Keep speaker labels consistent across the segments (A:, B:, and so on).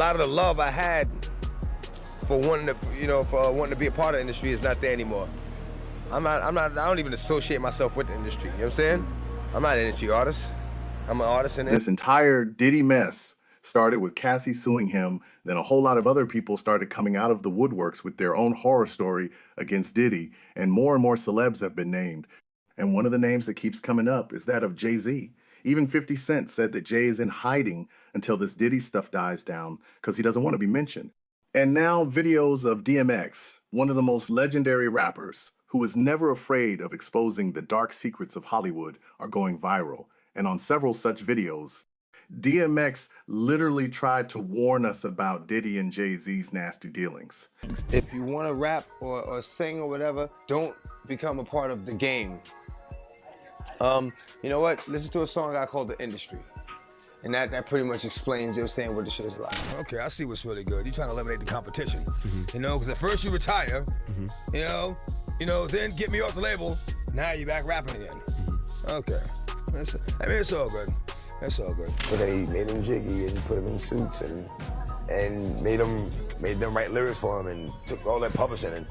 A: lot of the love I had for wanting to, for wanting to be a part of the industry is not there anymore. I don't even associate myself with the industry, you know what I'm saying? I'm not an industry artist. I'm an artist in it.
B: This entire Diddy mess started with Cassie suing him, then a whole lot of other people started coming out of the woodworks with their own horror story against Diddy, and more celebs have been named. And one of the names that keeps coming up is that of Jay-Z. Even 50 Cent said that Jay is in hiding until this Diddy stuff dies down because he doesn't want to be mentioned. And now videos of DMX, one of the most legendary rappers, who is never afraid of exposing the dark secrets of Hollywood, are going viral. And on several such videos, DMX literally tried to warn us about Diddy and Jay-Z's nasty dealings.
A: If you want to rap or sing or whatever, don't become a part of the game. You know what? Listen to a song I called The Industry. And that pretty much explains, you know what I'm saying, what the shit is like. Okay, I see what's really good. You're trying to eliminate the competition. You know, because at first you retire, you know, then get me off the label, now you're back rapping again. Okay. I mean, it's all good. It's all good.
C: But they made him jiggy and put him in suits and made them write lyrics for him and took all that publishing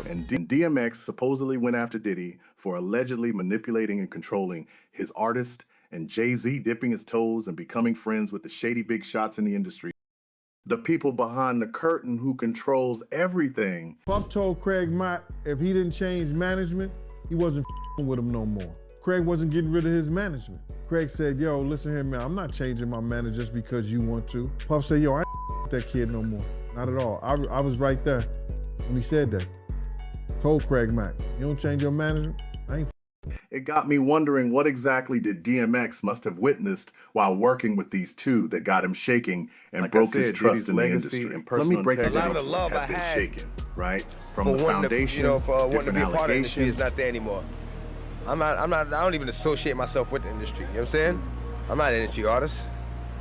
B: and DMX supposedly went after Diddy for allegedly manipulating and controlling his artist, and Jay-Z dipping his toes and becoming friends with the shady big shots in the industry. The people behind the curtain who controls everything.
D: Puff told Craig Mack if he didn't change management, he wasn't with him no more. Craig wasn't getting rid of his management. Craig said, yo, listen here, man, I'm not changing my manager just because you want to. Puff said, yo, I ain't with that kid no more. Not at all. I was right there when he said that. Told Craig Mack, you don't change your management, I ain't.
B: It got me wondering what exactly did DMX must have witnessed while working with these two that got him shaking and like broke his trust in the industry and personal. Let me break it down.
A: A lot of the love I had
B: shaken, right? From the foundation,
A: for wanting to be a part of the industry
B: allegations.
A: is not there anymore. I don't even associate myself with the industry, you know what I'm saying? I'm not an industry artist.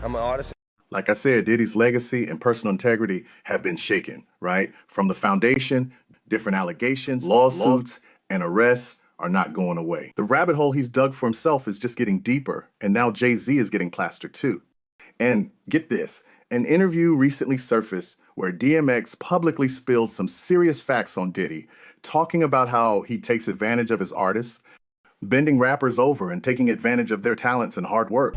A: I'm an artist.
B: Like I said, Diddy's legacy and personal integrity have been shaken, right? From the foundation, different allegations, lawsuits, and arrests are not going away. The rabbit hole he's dug for himself is just getting deeper, and now Jay-Z is getting plastered too. And get this, an interview recently surfaced where DMX publicly spilled some serious facts on Diddy, talking about how he takes advantage of his artists, bending rappers over and taking advantage of their talents and hard work.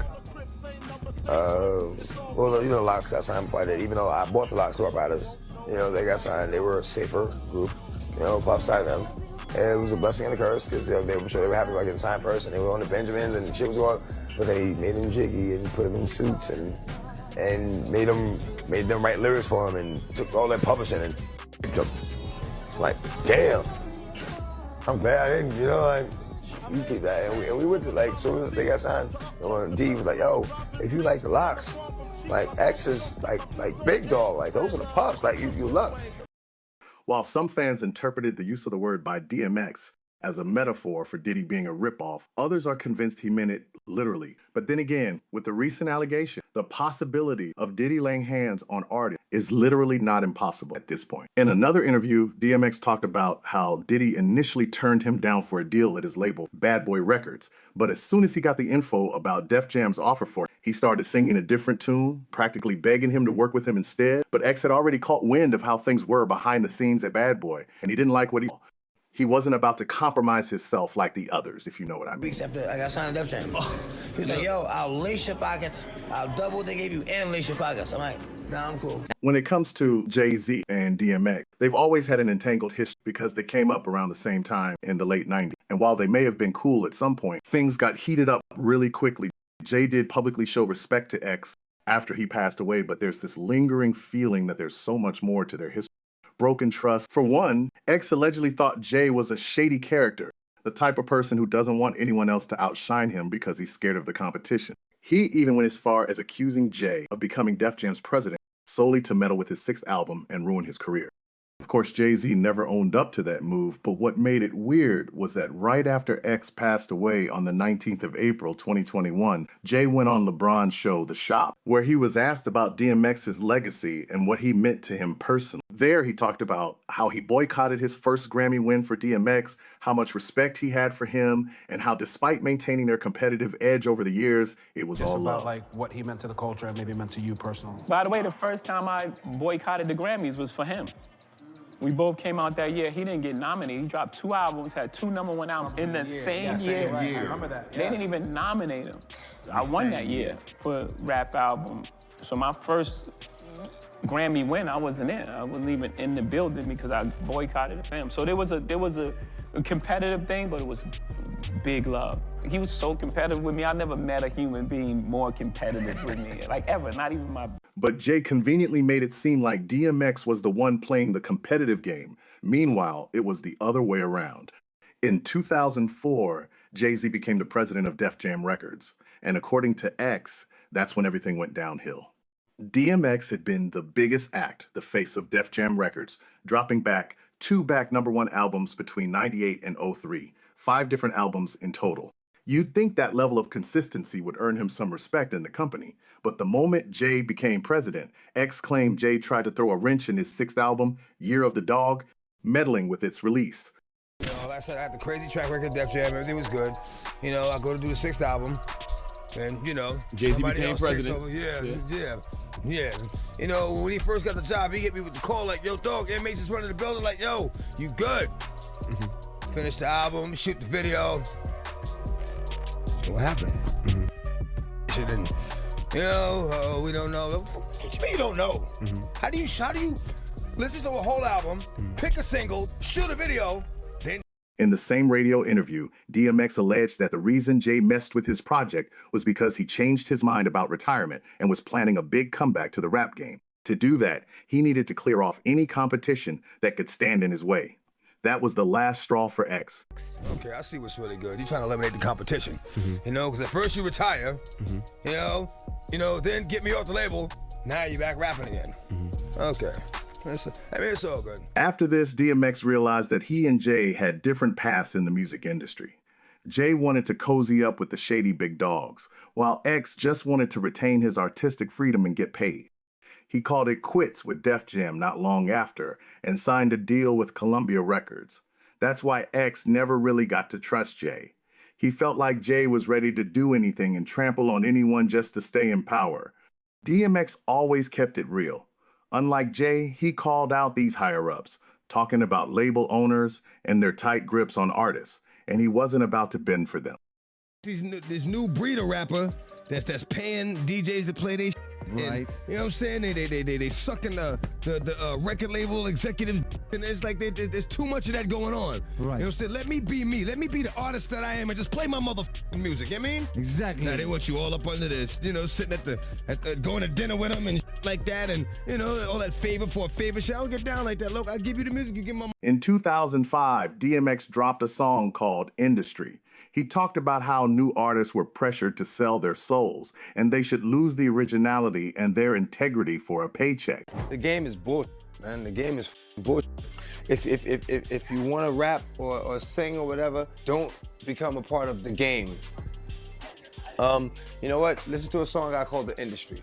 C: Well, you know, Locks got signed by that. Even though I bought the Locks to our riders, you know, they got signed. They were a safer group, you know, Puff signed them. And it was a blessing and a curse because they were sure they were happy about getting signed first, and they were on the Benjamins and shit was going. But they made him jiggy and put him in suits and made them write lyrics for him and took all that publishing and like, damn. I'm glad I didn't, you know, like. You keep that, and we went to, like, as soon as they got signed, D was like, yo, if you like the Locks, like, X is like big dog, like, those are the Puffs, like, you love.
B: While some fans interpreted the use of the word by DMX as a metaphor for Diddy being a ripoff, others are convinced he meant it literally. But then again, with the recent allegation, the possibility of Diddy laying hands on artists is literally not impossible at this point. In another interview, DMX talked about how Diddy initially turned him down for a deal at his label, Bad Boy Records. But as soon as he got the info about Def Jam's offer for it, he started singing a different tune, practically begging him to work with him instead. But X had already caught wind of how things were behind the scenes at Bad Boy, and he didn't like what he wasn't about to compromise himself like the others, if you know what I mean.
E: Weeks after I got signed to Def Jam. He was like, yo, I'll lace your pockets. I'll double what they gave you and lace your pockets. I'm like, nah, I'm cool.
B: When it comes to Jay-Z and DMX, they've always had an entangled history because they came up around the same time in the late 90s. And while they may have been cool at some point, things got heated up really quickly. Jay did publicly show respect to X after he passed away, but there's this lingering feeling that there's so much more to their history. Broken trust. For one, X allegedly thought Jay was a shady character, the type of person who doesn't want anyone else to outshine him because he's scared of the competition. He even went as far as accusing Jay of becoming Def Jam's president solely to meddle with his 6th album and ruin his career. Of course, Jay-Z never owned up to that move, but what made it weird was that right after X passed away on the 19th of April, 2021, Jay went on LeBron's show, The Shop, where he was asked about DMX's legacy and what he meant to him personally. There, he talked about how he boycotted his first Grammy win for DMX, how much respect he had for him, and how despite maintaining their competitive edge over the years, it was all love.
F: Like what he meant to the culture and maybe meant to you personally.
G: By the way, the first time I boycotted the Grammys was for him. We both came out that year. He didn't get nominated. He dropped 2 albums, had 2 #1 albums in the same year.
F: Right. I remember that.
G: They didn't even nominate him. I won that year for rap album. So my first Grammy win, I wasn't in. I wasn't even in the building because I boycotted him. So there was a competitive thing, but it was big love. He was so competitive with me. I never met a human being more competitive with me, like ever, not even my...
B: But Jay conveniently made it seem like DMX was the one playing the competitive game. Meanwhile, it was the other way around. In 2004, Jay-Z became the president of Def Jam Records. And according to X, that's when everything went downhill. DMX had been the biggest act, the face of Def Jam Records, dropping back 2 #1 albums between 98 and 03, 5 different albums in total. You'd think that level of consistency would earn him some respect in the company, but the moment Jay became president, X claimed Jay tried to throw a wrench in his 6th album, Year of the Dog, meddling with its release.
A: You know, like I said, I had the crazy track record, Def Jam, everything was good. You know, I go to do the 6th album, and, you know,
H: Jay-Z became president.
A: Yeah. You know, when he first got the job, he hit me with the call like, yo, dog, MH is running the building, like, yo, you good? Finish the album, shoot the video. What happened? Shit didn't, you know, we don't know. What you mean you don't know? How do you listen to a whole album, pick a single, shoot a video, then...
B: In the same radio interview, DMX alleged that the reason Jay messed with his project was because he changed his mind about retirement and was planning a big comeback to the rap game. To do that, he needed to clear off any competition that could stand in his way. That was the last straw for X.
A: Okay, I see what's really good. You're trying to eliminate the competition. You know, because at first you retire, you know, then get me off the label, now you're back rapping again. Okay. It's all good.
B: After this, DMX realized that he and Jay had different paths in the music industry. Jay wanted to cozy up with the shady big dogs, while X just wanted to retain his artistic freedom and get paid. He called it quits with Def Jam not long after and signed a deal with Columbia Records. That's why X never really got to trust Jay. He felt like Jay was ready to do anything and trample on anyone just to stay in power. DMX always kept it real. Unlike Jay, he called out these higher-ups, talking about label owners and their tight grips on artists, and he wasn't about to bend for them.
A: This new breed of rapper that's paying DJs to play their
H: Right.
A: You know what I'm saying? They sucking the record label executives, and it's like there's too much of that going on.
H: Right.
A: You know what I'm saying? Let me be me. Let me be the artist that I am and just play my motherfucking music. You know what I mean?
H: Exactly.
A: Now they want you all up under this, you know, sitting at the going to dinner with them and like that, and you know, all that favor for a favor shit. I don't get down like that. Look, I give you the music, you give my...
B: In 2005, DMX dropped a song called Industry. He talked about how new artists were pressured to sell their souls, and they should lose the originality and their integrity for a paycheck.
A: The game is bullshit, man. The game is bullshit. If you want to rap or sing or whatever, don't become a part of the game. You know what? Listen to a song I called The Industry.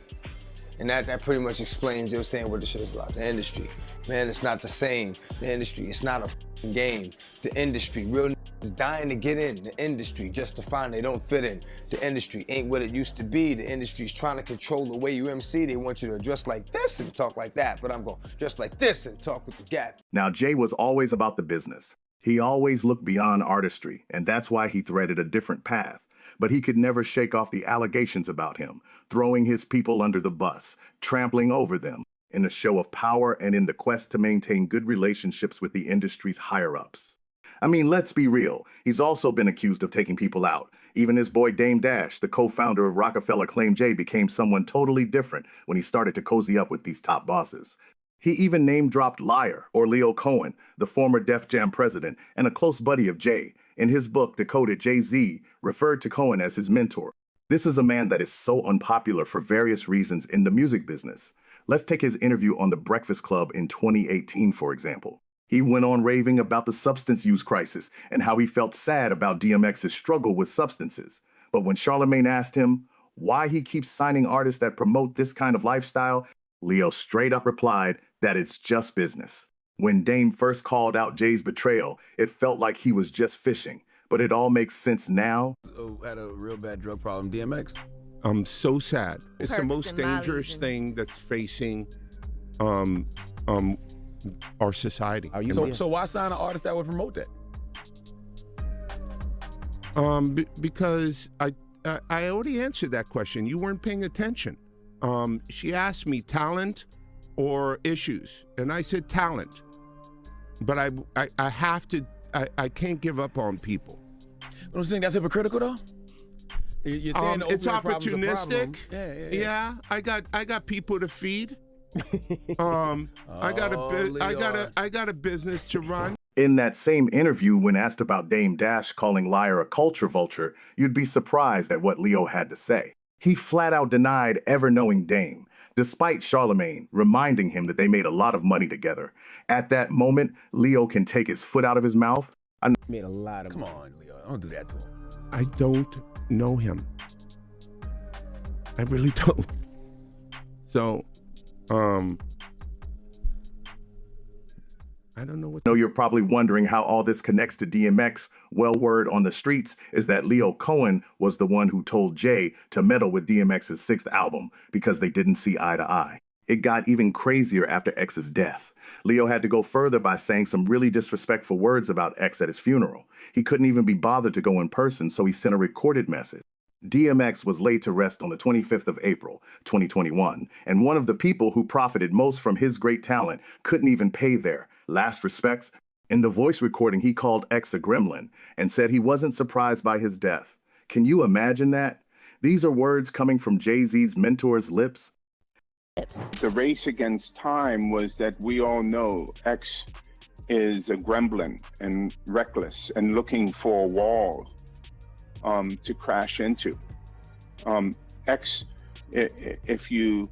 A: And that pretty much explains, you know what I'm saying, what the shit is about. The industry. Man, it's not the same. The industry, it's not a f***ing game. The industry, real is dying to get in the industry just to find they don't fit in. The industry ain't what it used to be. The industry's trying to control the way you MC. They want you to dress like this and talk like that, but I'm going to dress like this and talk with the gap.
B: Now, Jay was always about the business. He always looked beyond artistry, and that's why he threaded a different path. But he could never shake off the allegations about him, throwing his people under the bus, trampling over them, in a show of power and in the quest to maintain good relationships with the industry's higher-ups. I mean, let's be real. He's also been accused of taking people out. Even his boy Dame Dash, the co-founder of Rockefeller, claimed Jay became someone totally different when he started to cozy up with these top bosses. He even name-dropped Liar, or Leo Cohen, the former Def Jam president and a close buddy of Jay. In his book, Decoded, Jay-Z referred to Cohen as his mentor. This is a man that is so unpopular for various reasons in the music business. Let's take his interview on The Breakfast Club in 2018, for example. He went on raving about the substance use crisis and how he felt sad about DMX's struggle with substances. But when Charlemagne asked him why he keeps signing artists that promote this kind of lifestyle, Leo straight up replied that it's just business. When Dame first called out Jay's betrayal, it felt like he was just fishing. But it all makes sense now.
H: Had a real bad drug problem, DMX.
I: I'm so sad. It's the
J: Perks
I: most
J: and
I: dangerous
J: Molly's
I: thing that's facing our society.
H: So why sign an artist that would promote that?
I: Because I already answered that question. You weren't paying attention. She asked me talent or issues, and I said talent. But I have to. I can't give up on people.
H: But I'm saying that's hypocritical, though. You're saying the
I: it's
H: opioid problem's a problem.
I: opportunistic. Yeah. I got people to feed. I got a business to run.
B: In that same interview, when asked about Dame Dash calling Liar a culture vulture, you'd be surprised at what Leo had to say. He flat out denied ever knowing Dame, despite Charlemagne reminding him that they made a lot of money together. At that moment, Leo can take his foot out of his mouth.
H: Made a lot of money. Come on, Leo. Don't do that to him.
I: I don't know him. I really don't. So, I don't know what.
B: I know you're probably wondering how all this connects to DMX. Well, word on the streets is that Leo Cohen was the one who told Jay to meddle with DMX's 6th album because they didn't see eye to eye. It got even crazier after X's death. Leo had to go further by saying some really disrespectful words about X at his funeral. He couldn't even be bothered to go in person, so he sent a recorded message. DMX was laid to rest on the 25th of April, 2021, and one of the people who profited most from his great talent couldn't even pay their last respects. In the voice recording, he called X a gremlin and said he wasn't surprised by his death. Can you imagine that? These are words coming from Jay-Z's mentor's lips.
K: The race against time was that we all know X is a gremlin and reckless and looking for a wall to crash into. X, if you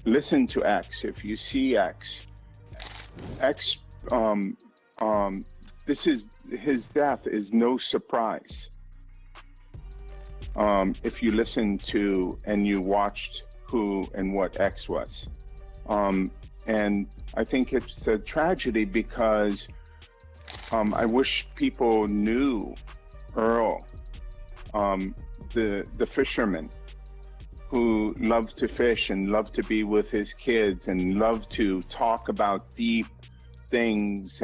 K: listen to X, if you see X, his death is no surprise. If you listen to and you watched who and what X was. And I think it's a tragedy because I wish people knew Earl, the fisherman who loved to fish and loved to be with his kids and loved to talk about deep things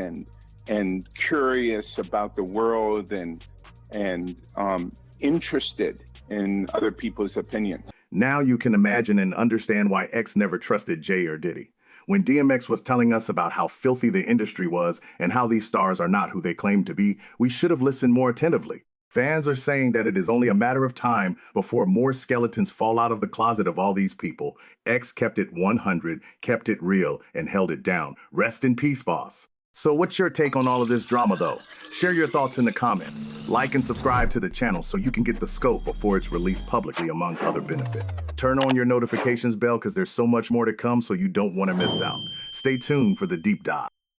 K: and curious about the world and interested in other people's opinions.
B: Now you can imagine and understand why X never trusted Jay or Diddy. When DMX was telling us about how filthy the industry was and how these stars are not who they claim to be, we should have listened more attentively. Fans are saying that it is only a matter of time before more skeletons fall out of the closet of all these people. X kept it 100, kept it real, and held it down. Rest in peace, boss. So what's your take on all of this drama, though? Share your thoughts in the comments. Like and subscribe to the channel so you can get the scope before it's released publicly, among other benefits. Turn on your notifications bell because there's so much more to come, so you don't want to miss out. Stay tuned for the deep dive.